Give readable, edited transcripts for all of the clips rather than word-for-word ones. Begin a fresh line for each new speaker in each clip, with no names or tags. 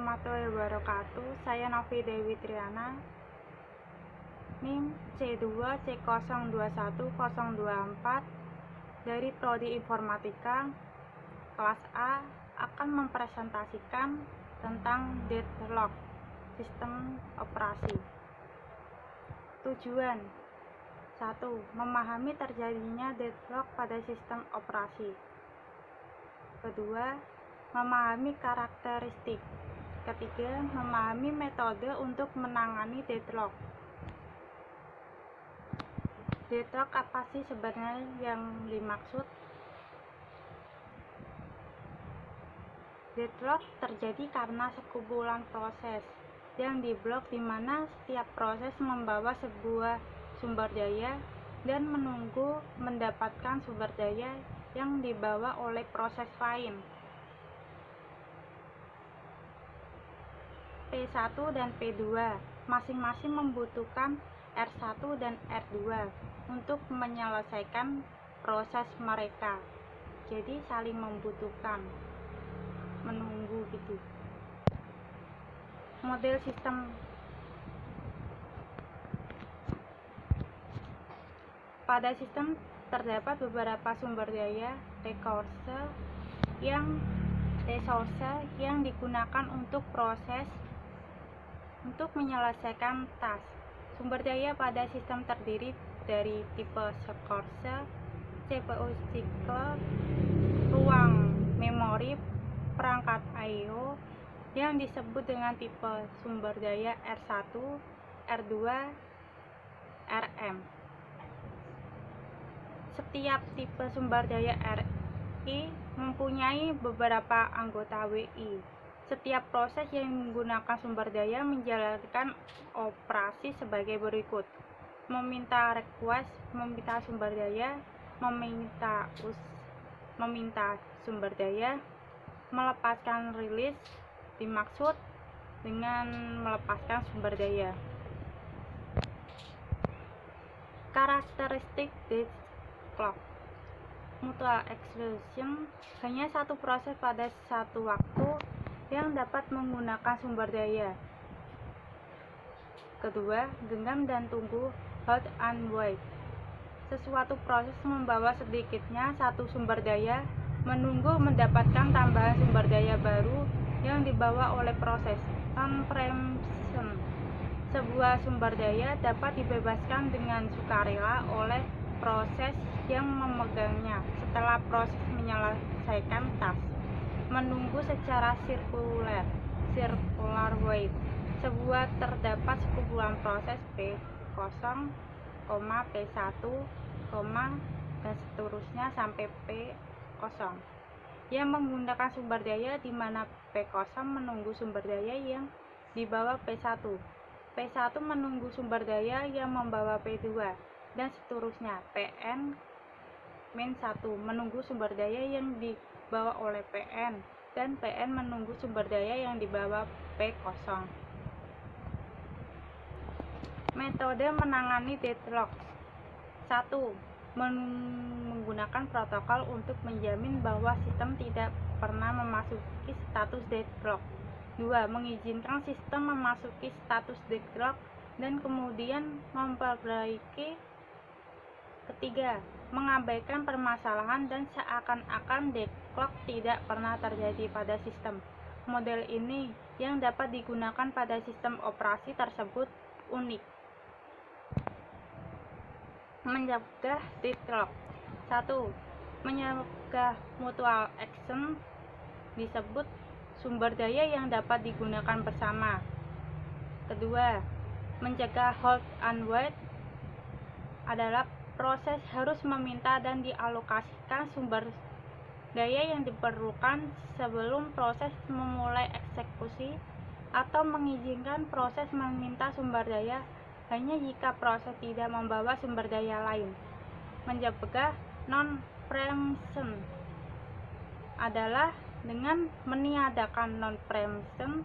warahmatullahi wabarakatuh. Saya Novi Dewi Triana, NIM C2C021024 dari Prodi Informatika kelas A akan mempresentasikan tentang deadlock sistem operasi. Tujuan 1. Memahami terjadinya deadlock pada sistem operasi. Kedua, memahami karakteristik. Ketiga, memahami metode untuk menangani deadlock. Deadlock apa sih sebenarnya yang dimaksud? Deadlock terjadi karena sekumpulan proses yang diblok, di mana setiap proses membawa sebuah sumber daya dan menunggu mendapatkan sumber daya yang dibawa oleh proses lain. P1 dan P2 masing-masing membutuhkan R1 dan R2 untuk menyelesaikan proses mereka. Jadi saling membutuhkan, menunggu gitu. Model sistem. Pada sistem terdapat beberapa sumber daya resource yang digunakan untuk menyelesaikan task. Sumber daya pada sistem terdiri dari tipe resource, CPU cycle, ruang memori, perangkat I/O yang disebut dengan tipe sumber daya R1, R2, Rm. Setiap tipe sumber daya RI mempunyai beberapa anggota WI. Setiap proses yang menggunakan sumber daya menjalankan operasi sebagai berikut: meminta request, meminta sumber daya, meminta sumber daya, melepaskan rilis. Dimaksud dengan melepaskan sumber daya. Karakteristik deadlock. Mutual exclusion, hanya satu proses pada satu waktu yang dapat menggunakan sumber daya. Kedua, genggam dan tunggu, hold and wait. Sesuatu proses membawa sedikitnya satu sumber daya, menunggu mendapatkan tambahan sumber daya baru yang dibawa oleh proses. Non-preemption, sebuah sumber daya dapat dibebaskan dengan sukarela oleh proses yang memegangnya setelah proses menyelesaikan task. Menunggu secara circular wait, sebuah terdapat sekumpulan proses P0, P1, dan seterusnya sampai P0 yang menggunakan sumber daya, di mana P0 menunggu sumber daya yang dibawa P1. P1 menunggu sumber daya yang membawa P2 dan seterusnya. Pn-1 menunggu sumber daya yang dibawa oleh Pn, dan Pn menunggu sumber daya yang dibawa P0. Metode menangani deadlock. 1. Menggunakan protokol untuk menjamin bahwa sistem tidak pernah memasuki status deadlock. 2. Mengizinkan sistem memasuki status deadlock dan kemudian memperbaiki. Ketiga, mengabaikan permasalahan dan seakan-akan deadlock tidak pernah terjadi pada sistem. Model ini yang dapat digunakan pada sistem operasi tersebut unik. Mencegah deadlock. 1. Mencegah mutual action, disebut sumber daya yang dapat digunakan bersama. Kedua, mencegah hold and wait adalah proses harus meminta dan dialokasikan sumber daya yang diperlukan sebelum proses memulai eksekusi, atau mengizinkan proses meminta sumber daya hanya jika proses tidak membawa sumber daya lain. Mencegah non-preemption adalah dengan meniadakan non-preemption,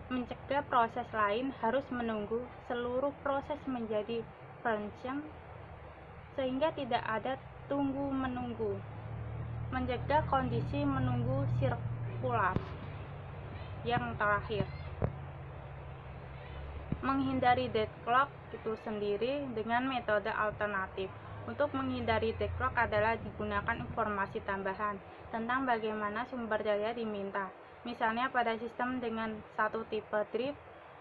mencegah proses lain harus menunggu seluruh proses menjadi preemption sehingga tidak ada tunggu-menunggu. Mencegah kondisi menunggu sirkular. yang terakhir. Menghindari deadlock itu sendiri dengan metode alternatif. Untuk menghindari deadlock adalah digunakan informasi tambahan tentang bagaimana sumber daya diminta. Misalnya pada sistem dengan satu tipe drive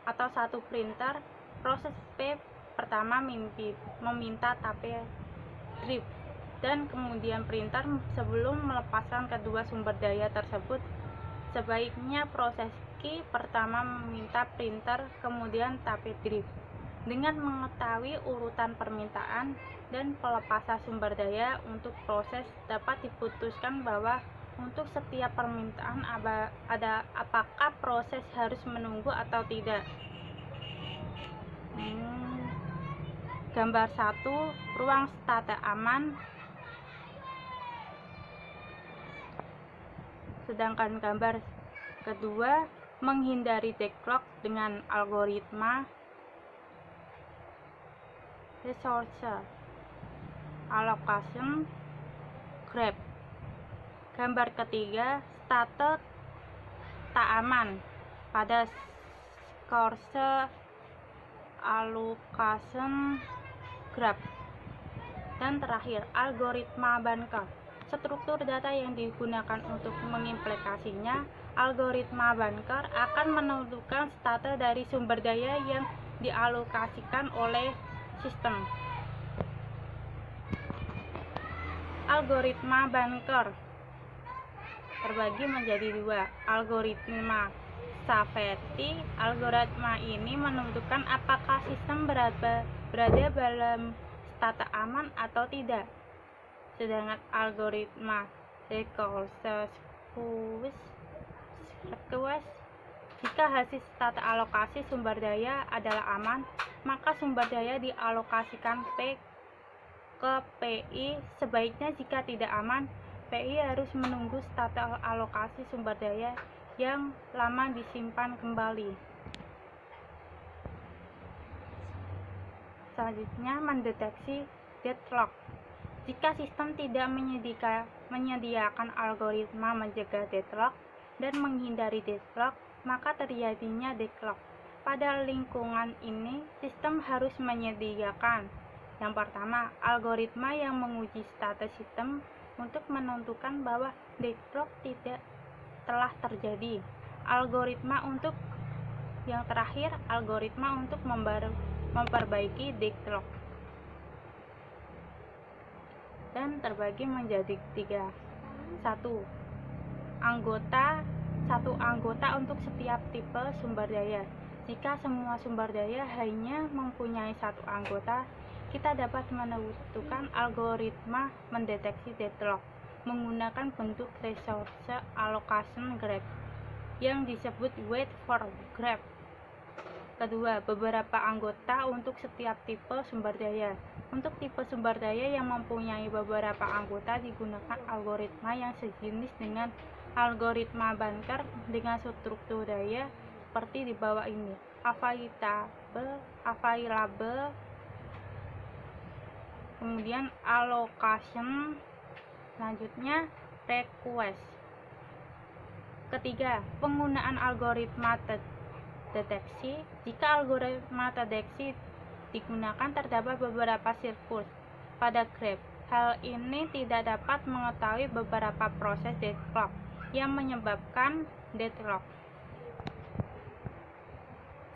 atau satu printer, proses P pertama meminta tape drive, dan kemudian printer sebelum melepaskan kedua sumber daya tersebut. Sebaiknya proses Q pertama meminta printer, kemudian tape drive. Dengan mengetahui urutan permintaan dan pelepasan sumber daya untuk proses, dapat diputuskan bahwa untuk setiap permintaan ada apakah proses harus menunggu atau tidak. Gambar 1, ruang state aman. Sedangkan gambar kedua, menghindari deadlock dengan algoritma resource allocation grab. Gambar ketiga, state tak aman pada resource allocation grab. Dan terakhir, algoritma bunker. Struktur data yang digunakan untuk mengimplementasinya, algoritma bunker akan menentukan state dari sumber daya yang dialokasikan oleh sistem. Algoritma bunker terbagi menjadi dua. Algoritma safety. Algoritma ini menentukan apakah sistem berada dalam state aman atau tidak. Sedangkan algoritma request, jika hasil state alokasi sumber daya adalah aman, maka sumber daya dialokasikan P ke PI. Sebaiknya jika tidak aman, PI harus menunggu state alokasi sumber daya yang lama disimpan kembali. Selanjutnya, mendeteksi deadlock. Jika sistem tidak menyediakan algoritma mencegah deadlock dan menghindari deadlock, maka terjadinya deadlock. Pada lingkungan ini, sistem harus menyediakan yang pertama, algoritma yang menguji state sistem untuk menentukan bahwa deadlock tidak telah terjadi. Algoritma untuk yang terakhir, algoritma untuk memperbaiki deadlock. Dan terbagi menjadi 3. 1. Satu anggota untuk setiap tipe sumber daya. Jika semua sumber daya hanya mempunyai satu anggota, kita dapat menentukan algoritma mendeteksi deadlock menggunakan bentuk resource allocation graph yang disebut wait for graph. Kedua, beberapa anggota untuk setiap tipe sumber daya. Untuk tipe sumber daya yang mempunyai beberapa anggota digunakan algoritma yang sejenis dengan algoritma bunker dengan struktur daya seperti di bawah ini: available, kemudian allocation, selanjutnya request. Ketiga, penggunaan algoritma deteksi. Jika algoritma deteksi digunakan, terdapat beberapa sirkus pada graph. Hal ini tidak dapat mengetahui beberapa proses deadlock yang menyebabkan deadlock.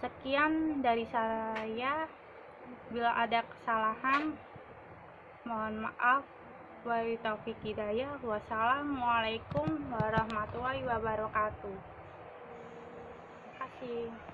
Sekian dari saya. Bila ada kesalahan, mohon maaf. Wabillahi taufiq hidayah. Wassalamualaikum warahmatullahi wabarakatuh. Terima kasih.